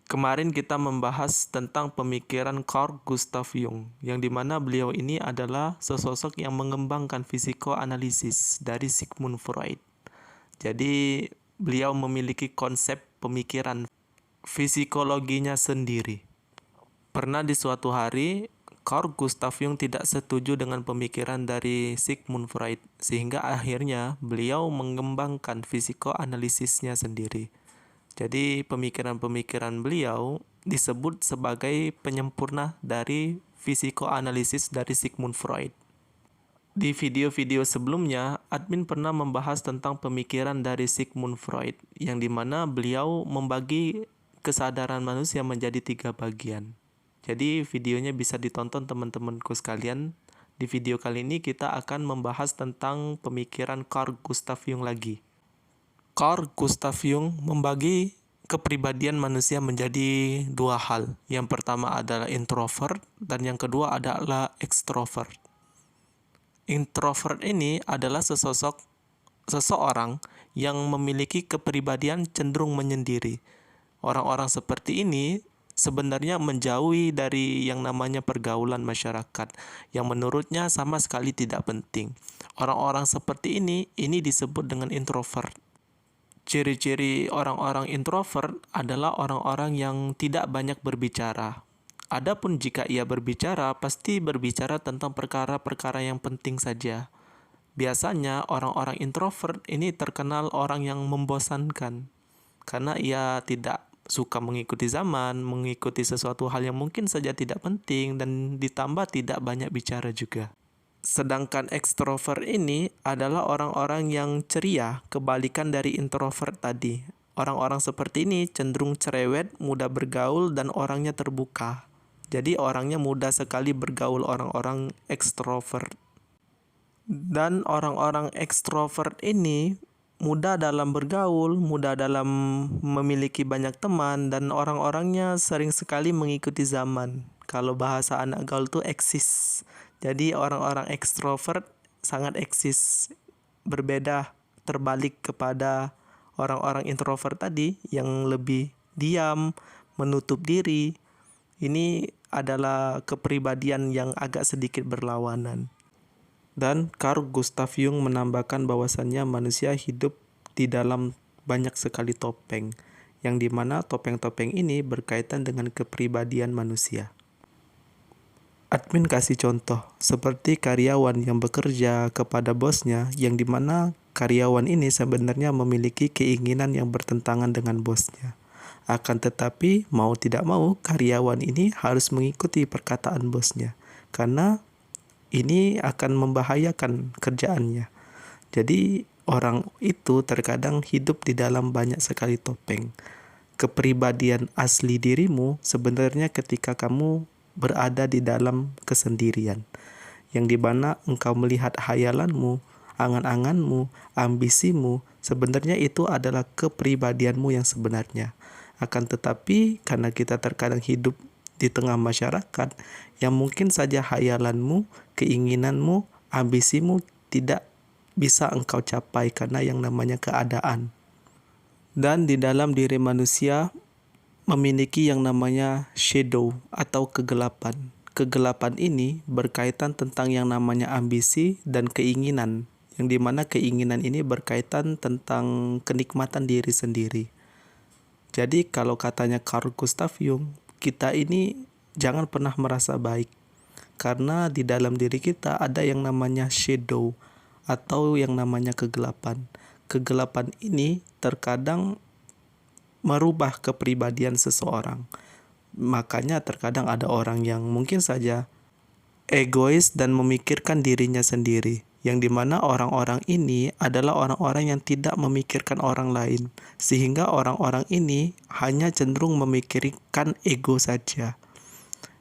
Kemarin kita membahas tentang pemikiran Carl Gustav Jung, yang dimana beliau ini adalah sesosok yang mengembangkan psikoanalisis dari Sigmund Freud. Jadi beliau memiliki konsep pemikiran psikologinya sendiri. Pernah di suatu hari, Carl Gustav Jung tidak setuju dengan pemikiran dari Sigmund Freud, sehingga akhirnya beliau mengembangkan psikoanalisisnya sendiri. Jadi pemikiran-pemikiran beliau disebut sebagai penyempurna dari psikoanalisis dari Sigmund Freud. Di video-video sebelumnya, admin pernah membahas tentang pemikiran dari Sigmund Freud, yang dimana beliau membagi kesadaran manusia menjadi 3 bagian. Jadi videonya bisa ditonton teman-temanku sekalian. Di video kali ini kita akan membahas tentang pemikiran Carl Gustav Jung lagi. Carl Gustav Jung membagi kepribadian manusia menjadi 2 hal. Yang pertama adalah introvert dan yang kedua adalah extrovert. Introvert ini adalah seseorang yang memiliki kepribadian cenderung menyendiri. Orang-orang seperti ini sebenarnya menjauhi dari yang namanya pergaulan masyarakat, yang menurutnya sama sekali tidak penting. Orang-orang seperti ini disebut dengan introvert. Ciri-ciri orang-orang introvert adalah orang-orang yang tidak banyak berbicara. Adapun jika ia berbicara, pasti berbicara tentang perkara-perkara yang penting saja. Biasanya orang-orang introvert ini terkenal orang yang membosankan, karena ia tidak suka mengikuti zaman, mengikuti sesuatu hal yang mungkin saja tidak penting, dan ditambah tidak banyak bicara juga. Sedangkan extrovert ini adalah orang-orang yang ceria, kebalikan dari introvert tadi. Orang-orang seperti ini cenderung cerewet, mudah bergaul, dan orangnya terbuka. Jadi orangnya mudah sekali bergaul orang-orang extrovert. Dan orang-orang extrovert ini mudah dalam bergaul, mudah dalam memiliki banyak teman, dan orang-orangnya sering sekali mengikuti zaman. Kalau bahasa anak gaul itu eksis. Jadi orang-orang ekstrovert sangat eksis, berbeda terbalik kepada orang-orang introvert tadi yang lebih diam, menutup diri. Ini adalah kepribadian yang agak sedikit berlawanan. Dan Carl Gustav Jung menambahkan bahwasannya manusia hidup di dalam banyak sekali topeng, yang dimana topeng-topeng ini berkaitan dengan kepribadian manusia. Admin kasih contoh, seperti karyawan yang bekerja kepada bosnya, yang dimana karyawan ini sebenarnya memiliki keinginan yang bertentangan dengan bosnya. Akan tetapi, mau tidak mau, karyawan ini harus mengikuti perkataan bosnya, karena ini akan membahayakan kerjaannya. Jadi, orang itu terkadang hidup di dalam banyak sekali topeng. Kepribadian asli dirimu sebenarnya ketika kamu berada di dalam kesendirian, yang dimana engkau melihat hayalanmu, angan-anganmu, ambisimu, sebenarnya itu adalah kepribadianmu yang sebenarnya. Akan tetapi karena kita terkadang hidup di tengah masyarakat yang mungkin saja hayalanmu, keinginanmu, ambisimu tidak bisa engkau capai karena yang namanya keadaan. Dan di dalam diri manusia memiliki yang namanya shadow atau kegelapan. Kegelapan ini berkaitan tentang yang namanya ambisi dan keinginan, yang dimana keinginan ini berkaitan tentang kenikmatan diri sendiri. Jadi kalau katanya Carl Gustav Jung, kita ini jangan pernah merasa baik, karena di dalam diri kita ada yang namanya shadow atau yang namanya kegelapan. Kegelapan ini terkadang merubah kepribadian seseorang. Makanya terkadang ada orang yang mungkin saja egois dan memikirkan dirinya sendiri, yang dimana orang-orang ini adalah orang-orang yang tidak memikirkan orang lain, sehingga orang-orang ini hanya cenderung memikirkan ego saja.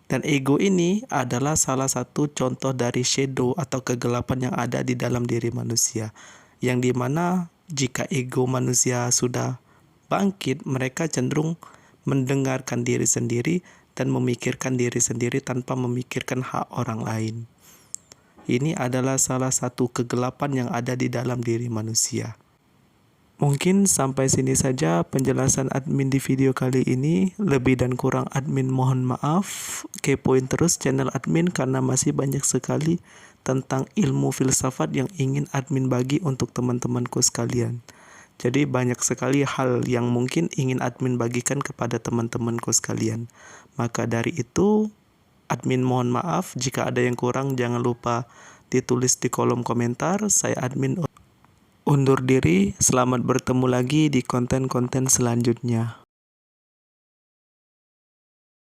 Dan ego ini adalah salah satu contoh dari shadow atau kegelapan yang ada di dalam diri manusia, yang dimana jika ego manusia sudah bangkit, mereka cenderung mendengarkan diri sendiri dan memikirkan diri sendiri tanpa memikirkan hak orang lain. Ini adalah salah satu kegelapan yang ada di dalam diri manusia. Mungkin sampai sini saja penjelasan admin di video kali ini. Lebih dan kurang admin mohon maaf. Kepoin terus channel admin karena masih banyak sekali tentang ilmu filsafat yang ingin admin bagi untuk teman-temanku sekalian. Jadi banyak sekali hal yang mungkin ingin admin bagikan kepada teman-temanku sekalian. Maka dari itu, admin mohon maaf jika ada yang kurang, jangan lupa ditulis di kolom komentar. Saya admin undur diri, selamat bertemu lagi di konten-konten selanjutnya.